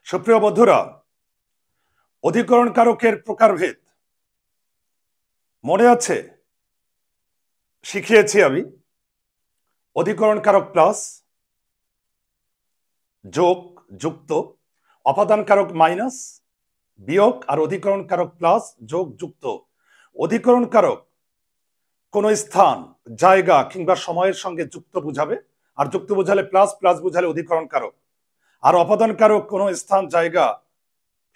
সুপ্রিয় বন্ধুরা, অধিকরণ কারকের প্রকারভেদ মনে আছে? শিখিয়েছি আমি অধিকরণ কারক প্লাস, যোগ, যুক্ত, অপাদান কারক মাইনাস, বিয়োগ, আর অধিকরণ কারক প্লাস, যোগ, যুক্ত। অধিকরণ কারক কোন স্থান, জায়গা কিংবা সময়ের সঙ্গে যুক্ত বুঝাবে, আর যুক্ত বুঝালে প্লাস, প্লাস বুঝালে অধিকরণ কারক। আর অপাদান কারক কোন স্থান, জায়গা,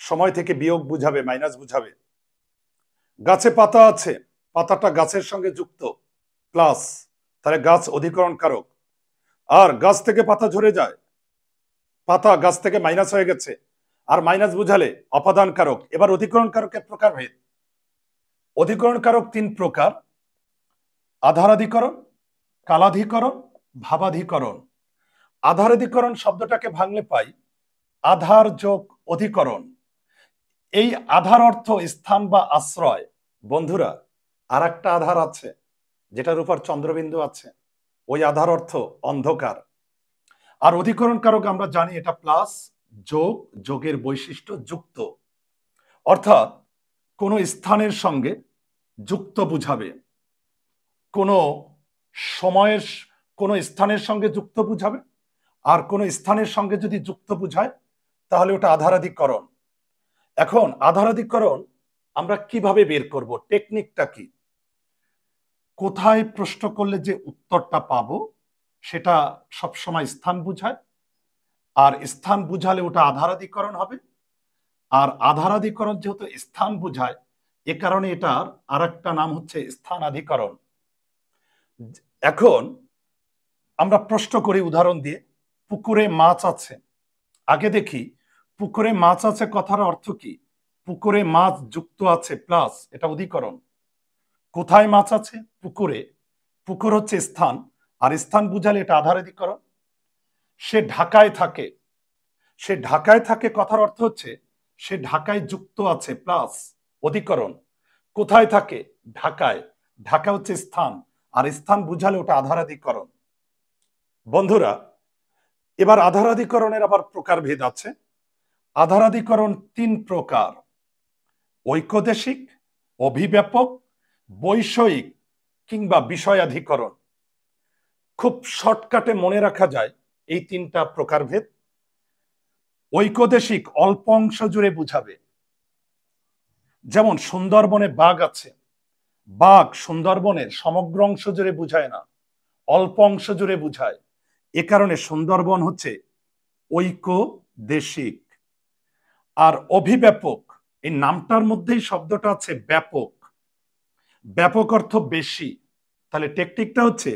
সময় থেকে বিয়োগ বুঝাবে, মাইনাস বুঝাবে। গাছে পাতা আছে, পাতাটা গাছের সঙ্গে যুক্ত, প্লাস, তাহলে গাছ অধিকরণ কারক। আর গাছ থেকে পাতা ঝরে যায়, পাতা গাছ থেকে মাইনাস হয়ে গেছে, আর মাইনাস বুঝালে অপাদান কারক। এবার অধিকরণ কারকের প্রকারভেদ। অধিকরণ কারক তিন প্রকার: আধারাধিকরণ, কালাধিকরণ, ভাবাধিকরণ। আধারাধিকরণ শব্দটাকে ভাঙলে পাই আধার যোগ অধিকরণ। এই আধার অর্থ স্থান বা আশ্রয়। বন্ধুরা, আর একটা আধার আছে যেটার উপর চন্দ্রবিন্দু আছে, ওই আধার অর্থ অন্ধকার। আর অধিকরণ কারক আমরা জানি এটা প্লাস, যোগ, যোগের বৈশিষ্ট্য যুক্ত, অর্থাৎ কোন স্থানের সঙ্গে যুক্ত বুঝাবে, কোন সময়ের কোন স্থানের সঙ্গে যুক্ত বুঝাবে। আর কোন স্থানের সঙ্গে যদি যুক্ত বুঝায় তাহলে ওটা আধারাধিকরণ। এখন আধারাধিকরণ আমরা কিভাবে বের করব, টেকনিকটা কি? কোথায় প্রশ্ন করলে যে উত্তরটা পাবো সেটা সবসময় স্থান বুঝায়, আর স্থান বুঝালে ওটা আধারাধিকরণ হবে। আর আধারাধিকরণ যেহেতু স্থান বুঝায়, এ কারণে এটার আর একটা নাম হচ্ছে স্থানাধিকরণ। এখন আমরা প্রশ্ন করি উদাহরণ দিয়ে। পুকুরে মাছ আছে, আগে দেখি পুকুরে মাছ আছে কথার অর্থ কি। পুকুরে মাছ যুক্ত আছে প্লাস, এটা অধিকরণ। কোথায় মাছ আছে? পুকুরে। পুকুর হচ্ছে স্থান, আর স্থান বুঝালে এটা আধারাধিকরণ। সে ঢাকায় থাকে, সে ঢাকায় থাকে কথার অর্থ হচ্ছে সে ঢাকায় যুক্ত আছে প্লাস, অধিকরণ। কোথায় থাকে? ঢাকায়। ঢাকা হচ্ছে স্থান, আর স্থান বুঝালে ওটা আধারাধিকরণ। বন্ধুরা, এবার আধারাধিকরণের আবার প্রকারভেদ আছে। আধারাধিকরণ তিন প্রকার: ঐকদেশিক, অভিব্যাপক, বৈষয়িক কিংবা বিষয়াধিকরণ। খুব শর্টকাটে মনে রাখা যায় এই তিনটা প্রকারভেদ। ঐকদেশিক অল্প অংশ জুড়ে বুঝাবে, যেমন সুন্দরবনে বাঘ আছে, বাঘ সুন্দরবনের সমগ্র অংশ জুড়ে বুঝায় না, অল্প অংশ জুড়ে বুঝায়। এ কারণে সুন্দরবন হচ্ছে ঐকদেশিক। আর অভিব্যাপক, এই নামটার মধ্যেই শব্দটা আছে ব্যাপক। ব্যাপক অর্থ বেশি, তাহলে টেকনিকটা হচ্ছে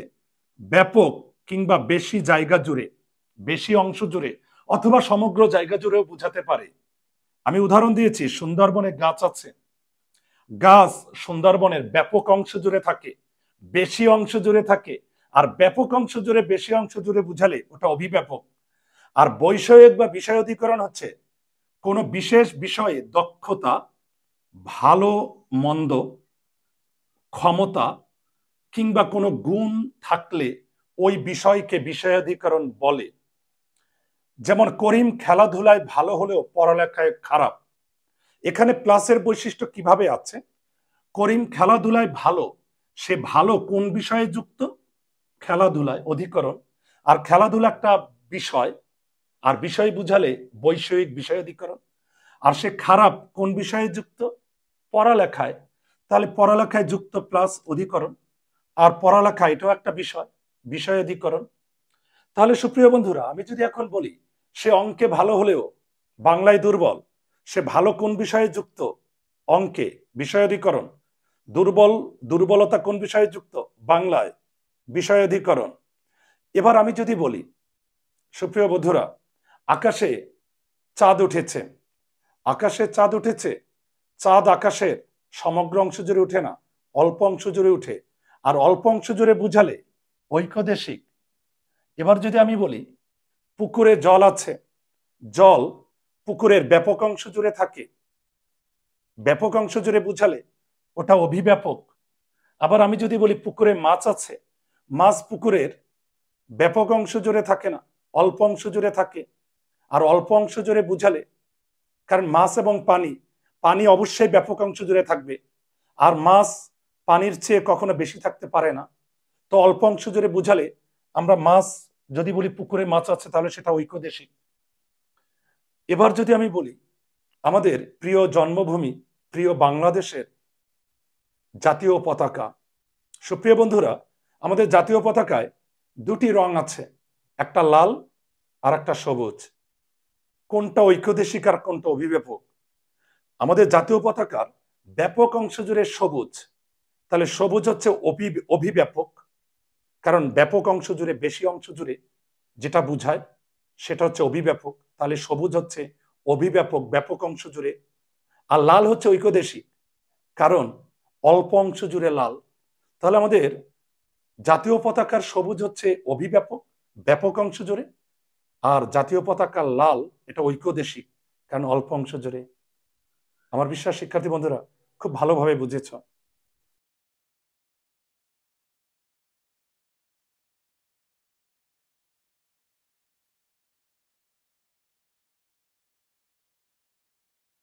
ব্যাপক কিংবা বেশি জায়গা জুড়ে, বেশি অংশ জুড়ে, অথবা সমগ্র জায়গা জুড়েও বুঝাতে পারে। আমি উদাহরণ দিয়েছি, সুন্দরবনে গাছ আছে, গাছ সুন্দরবনের ব্যাপক অংশ জুড়ে থাকে, বেশি অংশ জুড়ে থাকে। আর ব্যাপক অংশ জুড়ে, বেশি অংশ জুড়ে বুঝালে ওটা অভিব্যাপক। আর বৈষয়িক বা বিষয়াধিকরণ হচ্ছে কোন বিশেষ বিষয়ে দক্ষতা, ভালো মন্দ, ক্ষমতা কিংবা কোনো গুণ থাকলে ওই বিষয়কে বিষয়াধিকরণ বলে। যেমন করিম খেলাধুলায় ভালো হলেও পড়ালেখায় খারাপ। এখানে প্লাসের বৈশিষ্ট্য কিভাবে আছে? করিম খেলাধুলায় ভালো, সে ভালো কোন বিষয়ে যুক্ত? খেলাধুলায়, অধিকরণ। আর খেলাধুলা একটা বিষয়, আর বিষয় বুঝালে বৈষয়িক বিষয়াধিকরণ। আর সে খারাপ কোন বিষয়ে যুক্ত? পড়ালেখায়, তাহলে পড়ালেখায় যুক্ত প্লাস অধিকরণ। আর পড়ালেখা এটাও একটা বিষয়, বিষয়াধিকরণ। তাহলে সুপ্রিয় বন্ধুরা, আমি যদি এখন বলি সে অঙ্কে ভালো হলেও বাংলায় দুর্বল, সে ভালো কোন বিষয়ে যুক্ত? অঙ্কে, বিষয়াধিকরণ। দুর্বল, দুর্বলতা কোন বিষয়ে যুক্ত? বাংলায়, বিষয়াধিকরণ। এবার আমি যদি বলি সুপ্রিয় বন্ধুরা, আকাশে চাঁদ উঠেছে, আকাশে চাঁদ উঠেছে। চাঁদ আকাশের সমগ্র অংশ জুড়ে উঠে না, অল্প অংশ জুড়ে উঠে। আর অল্প অংশ জুড়ে বুঝালে ঐকদেশিক। এবার যদি আমি বলি পুকুরে জল আছে, জল পুকুরের ব্যাপক অংশ জুড়ে থাকে, ব্যাপক অংশ জুড়ে বুঝালে ওটা অভিব্যাপক। আবার আমি যদি বলি পুকুরে মাছ আছে, মাছ পুকুরের ব্যাপক অংশ জুড়ে থাকে না, অল্প অংশ জুড়ে থাকে। আর অল্প অংশ জুড়ে বুঝালে কারণ মাছ এবং পানি, পানি অবশ্যই ব্যাপক অংশ জুড়ে থাকবে, আর মাছ পানির চেয়ে কখনো বেশি থাকতে পারে না। তো অল্প অংশ জুড়ে বুঝালে আমরা মাছ যদি বলি পুকুরে মাছ আছে, তাহলে সেটা ঐক্যদেশী। এবার যদি আমি বলি আমাদের প্রিয় জন্মভূমি, প্রিয় বাংলাদেশের জাতীয় পতাকা। সুপ্রিয় বন্ধুরা, আমাদের জাতীয় পতাকায় দুটি রং আছে, একটা লাল আর একটা সবুজ। কোনটা ঐক্যদেশিক আর কোনটা অভিব্যাপক? আমাদের জাতীয় পতাকার ব্যাপক অংশ জুড়ে সবুজ, তাহলে সবুজ হচ্ছে অভিব্যাপক, কারণ ব্যাপক অংশ জুড়ে, বেশি অংশ জুড়ে যেটা বুঝায় সেটা হচ্ছে অভিব্যাপক, তাহলে সবুজ হচ্ছে অভিব্যাপক, ব্যাপক অংশ জুড়ে। আর লাল হচ্ছে ঐক্যদেশিক, কারণ অল্প অংশ জুড়ে লাল। তাহলে আমাদের জাতীয় পতাকার সবুজ হচ্ছে অভিব্যাপক, ব্যাপক অংশ জুড়ে, আর জাতীয় পতাকার লাল এটা ঐক্যদেশিক, কারণ অল্প অংশ জুড়ে। আমার বিশ্বাস শিক্ষার্থী বন্ধুরা খুব ভালোভাবে বুঝেছ।